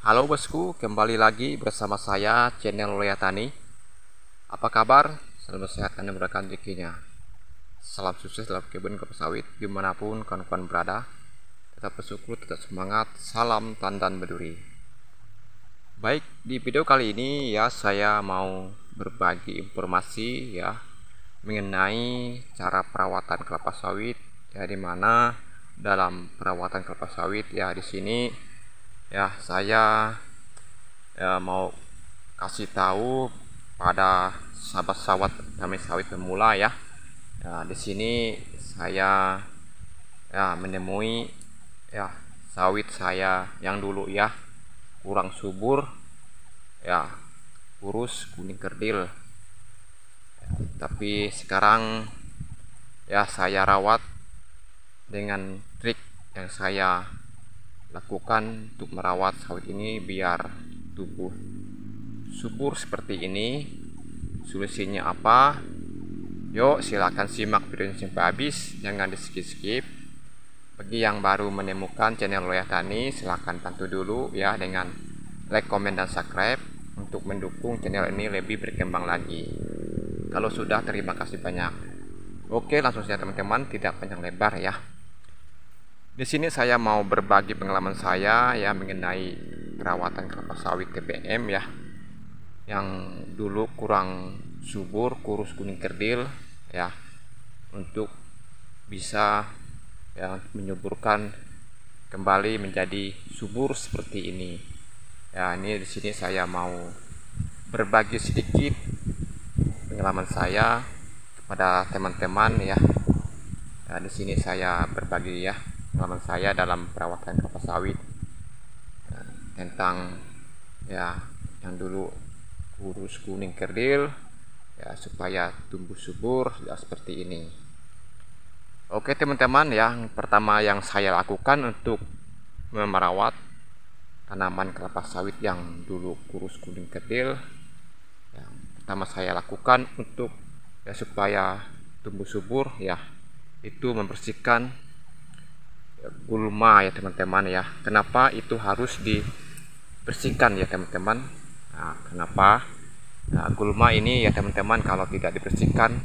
Halo bosku, kembali lagi bersama saya channel Loya Tani. Apa kabar? Selalu sehat dan mudahkan rezekinya. Salam sukses dalam kebun kelapa sawit dimanapun kawan-kawan berada. Tetap bersyukur, tetap semangat. Salam Tandan Beduri. Baik, di video kali ini ya saya mau berbagi informasi ya mengenai cara perawatan kelapa sawit ya, dimana dalam perawatan kelapa sawit ya di sini ya saya mau kasih tahu pada sahabat-sahabat kami sawit pemula ya. Di sini saya menemui ya sawit saya yang dulu ya kurang subur ya, kurus kuning kerdil ya, tapi sekarang ya saya rawat dengan trik yang saya lakukan untuk merawat sawit ini biar tumbuh subur seperti ini. Solusinya apa? Yuk silahkan simak videonya sampai habis, jangan di skip-skip. Bagi yang baru menemukan channel Loya Tani, silahkan bantu dulu ya dengan like, komen, dan subscribe untuk mendukung channel ini lebih berkembang lagi. Kalau sudah, terima kasih banyak. Oke, langsung saja teman-teman, tidak panjang lebar ya. Di sini saya mau berbagi pengalaman saya ya mengenai perawatan kelapa sawit TBM ya, yang dulu kurang subur, kurus kuning kerdil ya, untuk bisa ya menyuburkan kembali menjadi subur seperti ini. Ya, ini di sini saya mau berbagi sedikit pengalaman saya kepada teman-teman ya. Ya, di sini saya berbagi ya pengalaman saya dalam perawatan kelapa sawit tentang ya yang dulu kurus kuning kerdil ya, supaya tumbuh subur ya seperti ini. Oke teman-teman, yang pertama yang saya lakukan untuk merawat tanaman kelapa sawit yang dulu kurus kuning kerdil, yang pertama saya lakukan untuk ya supaya tumbuh subur ya, itu membersihkan gulma ya teman-teman ya. Kenapa itu harus dibersihkan ya teman-teman? Nah, kenapa? Nah, gulma ini ya teman-teman, kalau tidak dibersihkan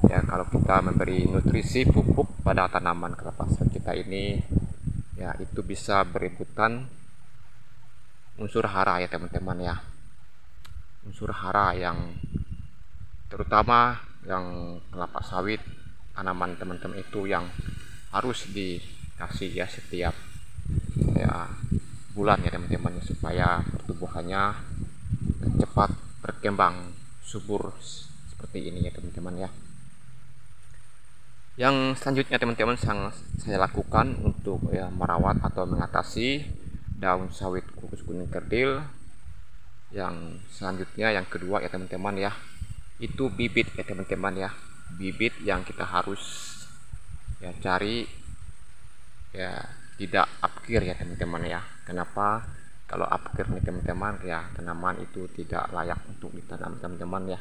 ya, kalau kita memberi nutrisi pupuk pada tanaman kelapa sawit kita ini ya, itu bisa berebutan unsur hara ya teman-teman ya. Unsur hara yang terutama yang kelapa sawit tanaman teman-teman itu yang harus dikasih ya setiap ya bulan ya teman-teman, supaya pertumbuhannya cepat berkembang subur seperti ini ya teman-teman ya. Yang selanjutnya teman-teman saya lakukan untuk ya merawat atau mengatasi daun sawit kurus kuning kerdil, yang selanjutnya yang kedua ya teman-teman ya, itu bibit ya teman-teman ya. Bibit yang kita harus ya cari ya tidak upkir ya teman-teman ya. Kenapa? Kalau upkir nih teman-teman ya, tanaman itu tidak layak untuk ditanam teman-teman ya.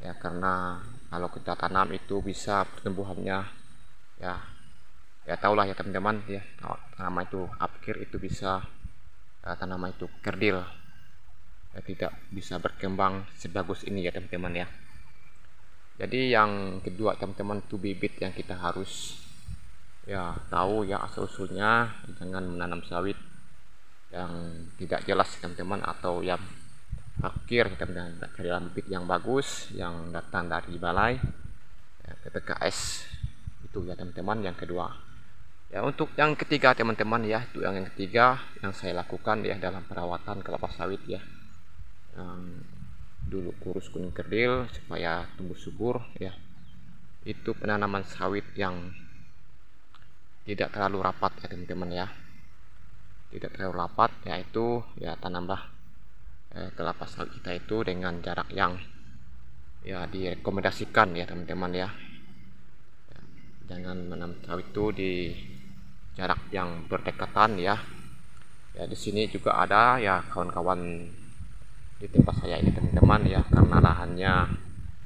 Ya karena kalau kita tanam itu bisa pertumbuhannya ya tahulah ya teman-teman ya, tanaman itu upkir itu bisa tanaman itu kerdil ya, tidak bisa berkembang sebagus ini ya teman-teman ya. Jadi yang kedua teman-teman, itu bibit yang kita harus ya tahu ya asal usulnya. Jangan menanam sawit yang tidak jelas teman-teman, atau yang akhir teman-teman. Cari bibit yang bagus yang datang dari balai ya, PPKS itu ya teman-teman. Yang kedua ya. Untuk yang ketiga teman-teman ya, itu yang ketiga yang saya lakukan ya dalam perawatan kelapa sawit ya, yang dulu kurus kuning kerdil supaya tumbuh subur ya, itu penanaman sawit yang tidak terlalu rapat ya teman-teman ya. Tidak terlalu rapat, yaitu ya tanamlah kelapa sawit kita itu dengan jarak yang ya direkomendasikan ya teman-teman ya. Jangan menanam sawit itu di jarak yang berdekatan ya. Ya di sini juga ada ya kawan-kawan di tempat saya ini teman-teman ya, karena lahannya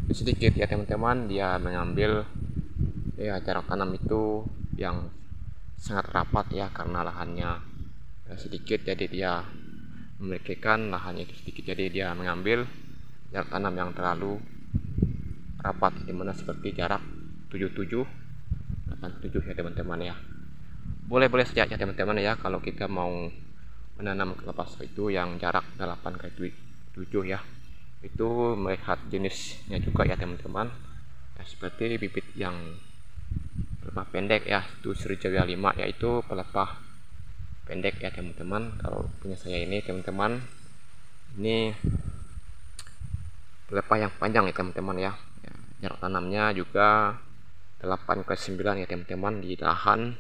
sedikit ya teman-teman, dia mengambil ya jarak tanam itu yang sangat rapat ya, karena lahannya sedikit, jadi dia memiliki lahannya itu sedikit, jadi dia mengambil jarak tanam yang terlalu rapat, dimana seperti jarak 77 87 ya teman-teman ya. Boleh-boleh saja ya teman-teman ya kalau kita mau menanam kelapa sawit itu yang jarak 8 kali 7 ya. Itu melihat jenisnya juga ya teman-teman ya, seperti bibit yang pelepah pendek ya, itu Sriwijaya 5 yaitu pelepah pendek ya teman-teman. Kalau punya saya ini teman-teman, ini pelepah yang panjang ya teman-teman ya. Jarak tanamnya juga 8 ke 9 ya teman-teman, di lahan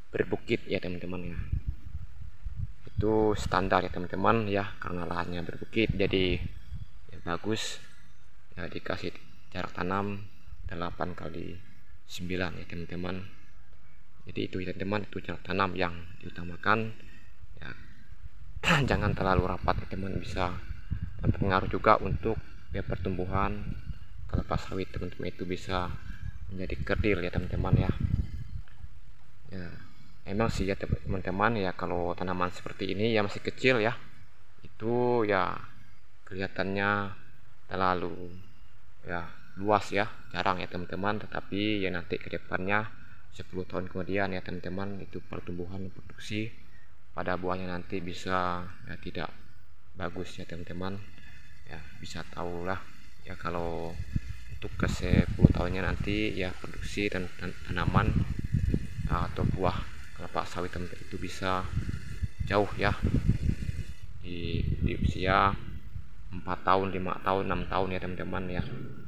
berbukit ya teman-teman ya. Itu standar ya teman-teman ya, karena lahannya berbukit jadi ya bagus ya, dikasih jarak tanam 8 kali 9 ya teman-teman. Jadi itu ya teman-teman, itu jarak tanam yang diutamakan ya. Jangan terlalu rapat ya teman, bisa berpengaruh juga untuk ya pertumbuhan kelapa sawit teman-teman, itu bisa menjadi kerdil ya teman-teman ya. Ya emang sih ya teman-teman ya, kalau tanaman seperti ini ya masih kecil ya, itu ya kelihatannya terlalu ya luas ya, jarang ya teman-teman. Tetapi ya nanti ke depannya 10 tahun kemudian ya teman-teman, itu pertumbuhan produksi pada buahnya nanti bisa ya tidak bagus ya teman-teman ya. Bisa tahu lah ya, kalau untuk ke 10 tahunnya nanti ya produksi dan tanaman atau buah kelapa sawit teman-teman itu bisa jauh ya, di usia 4 tahun 5 tahun 6 tahun ya teman-teman ya,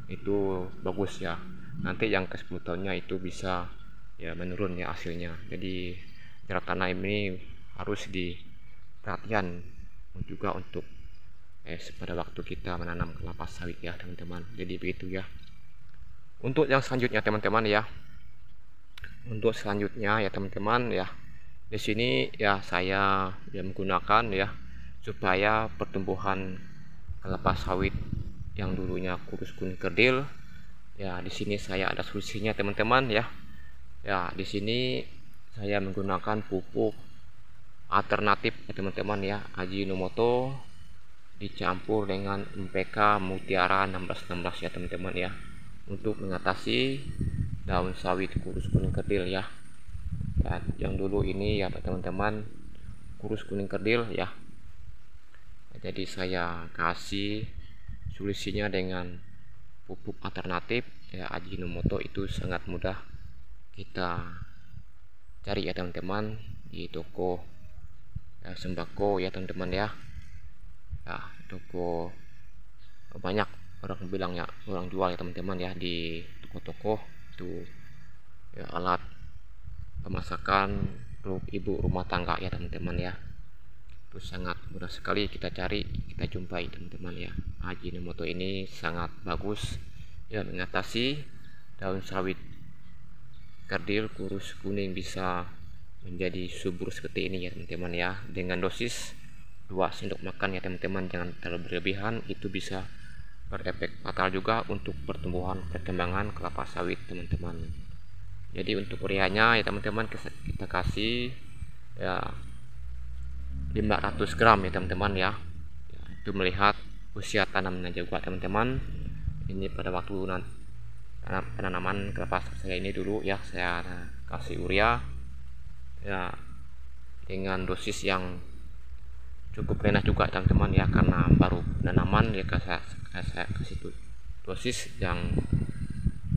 itu bagus ya. Nanti yang ke 10 tahunnya itu bisa ya menurun ya hasilnya. Jadi jarak tanam ini harus diperhatikan juga untuk pada waktu kita menanam kelapa sawit ya teman-teman. Jadi begitu ya. Untuk yang selanjutnya teman-teman ya, untuk selanjutnya ya teman-teman ya, di sini ya saya ya menggunakan ya supaya pertumbuhan kelapa sawit yang dulunya kurus kuning kerdil ya, di sini saya ada solusinya teman-teman ya. Ya di sini saya menggunakan pupuk alternatif ya teman-teman ya, Ajinomoto dicampur dengan NPK Mutiara 1616 ya teman-teman ya, untuk mengatasi daun sawit kurus kuning kerdil ya. Ya yang dulu ini ya teman-teman kurus kuning kerdil ya. Jadi saya kasih solusinya dengan pupuk alternatif ya, Ajinomoto. Itu sangat mudah kita cari ya teman-teman di toko ya, sembako ya teman-teman ya. Ya toko banyak orang bilang ya, orang jual ya teman-teman ya, di toko-toko itu ya, alat pemasakan untuk ibu rumah tangga ya teman-teman ya. Itu sangat mudah sekali kita cari, kita jumpai teman-teman ya. Ajinomoto ini sangat bagus ya, mengatasi daun sawit kerdil kurus kuning bisa menjadi subur seperti ini ya teman-teman ya, dengan dosis 2 sendok makan ya teman-teman, jangan terlalu berlebihan, itu bisa berefek fatal juga untuk pertumbuhan perkembangan kelapa sawit teman-teman. Jadi untuk ureanya ya teman-teman, kita kasih ya 500 gram ya teman-teman ya. Itu melihat usia tanamnya juga teman-teman. Ini pada waktu penanaman kelapa saya ini dulu ya, saya kasih urea ya dengan dosis yang cukup rendah juga teman-teman ya, karena baru penanaman ya. Saya kasih dosis yang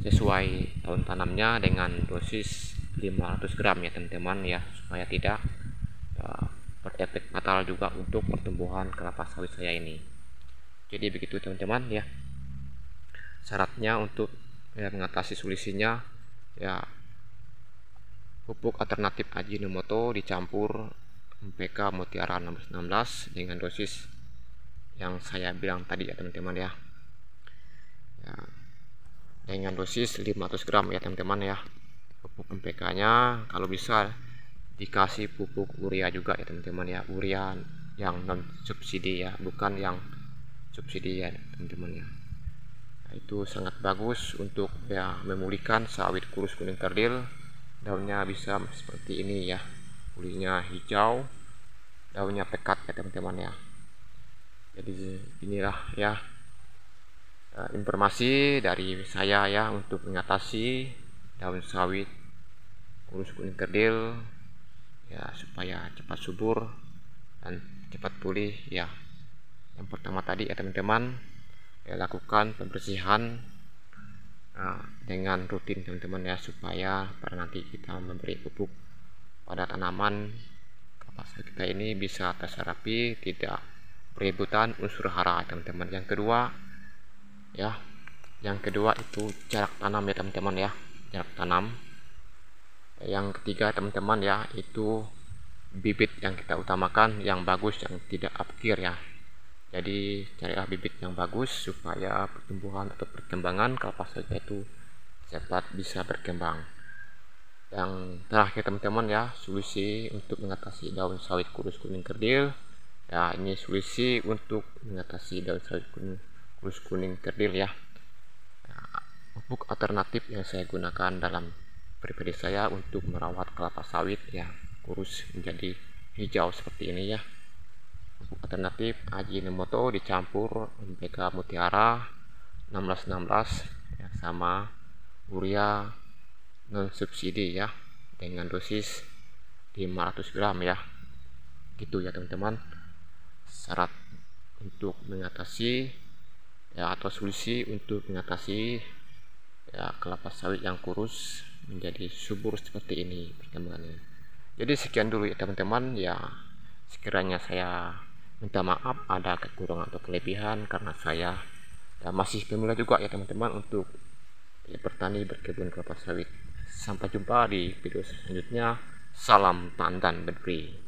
sesuai tahun tanamnya dengan dosis 500 gram ya teman-teman ya, supaya tidak berefek fatal juga untuk pertumbuhan kelapa sawit saya ini. Jadi begitu teman-teman ya, syaratnya untuk ya mengatasi solusinya ya, pupuk alternatif Ajinomoto dicampur NPK Mutiara 1616 dengan dosis yang saya bilang tadi ya teman-teman ya. Ya dengan dosis 500 gram ya teman-teman ya, pupuk NPK nya. Kalau bisa dikasih pupuk urea juga ya teman-teman ya, urea yang non subsidi ya, bukan yang subsidi ya teman-teman ya. Nah, itu sangat bagus untuk ya memulihkan sawit kurus kuning kerdil. Daunnya bisa seperti ini ya, kulitnya hijau daunnya pekat ya teman-teman ya. Jadi inilah ya informasi dari saya ya untuk mengatasi daun sawit kurus kuning kerdil ya, supaya cepat subur dan cepat pulih ya. Yang pertama tadi ya teman-teman, ya lakukan pembersihan dengan rutin teman-teman ya, supaya pada nanti kita memberi pupuk pada tanaman kelapa sawit kita ini bisa terserapi, tidak berebutan unsur hara teman-teman. Yang kedua itu jarak tanam ya teman-teman ya, jarak tanam. Yang ketiga teman-teman ya, itu bibit yang kita utamakan, yang bagus, yang tidak apkir ya. Jadi carilah bibit yang bagus supaya pertumbuhan atau perkembangan kelapa sawit itu cepat bisa berkembang. Yang terakhir teman-teman ya, solusi untuk mengatasi daun sawit kurus kuning kerdil ya, ini solusi untuk mengatasi daun sawit kurus kuning kerdil ya. Pupuk alternatif yang saya gunakan dalam pribadi saya untuk merawat kelapa sawit ya kurus menjadi hijau seperti ini ya. Pupuk alternatif Ajinomoto dicampur NPK Mutiara 1616 ya, sama urea non subsidi ya, dengan dosis 500 gram ya, gitu ya teman-teman. Syarat untuk mengatasi ya, atau solusi untuk mengatasi ya kelapa sawit yang kurus menjadi subur seperti ini perkembangannya. Jadi sekian dulu ya teman-teman ya, sekiranya saya minta maaf ada kekurangan atau kelebihan karena saya ya masih pemula juga ya teman-teman untuk ya bertani berkebun kelapa sawit. Sampai jumpa di video selanjutnya. Salam tandan berduri.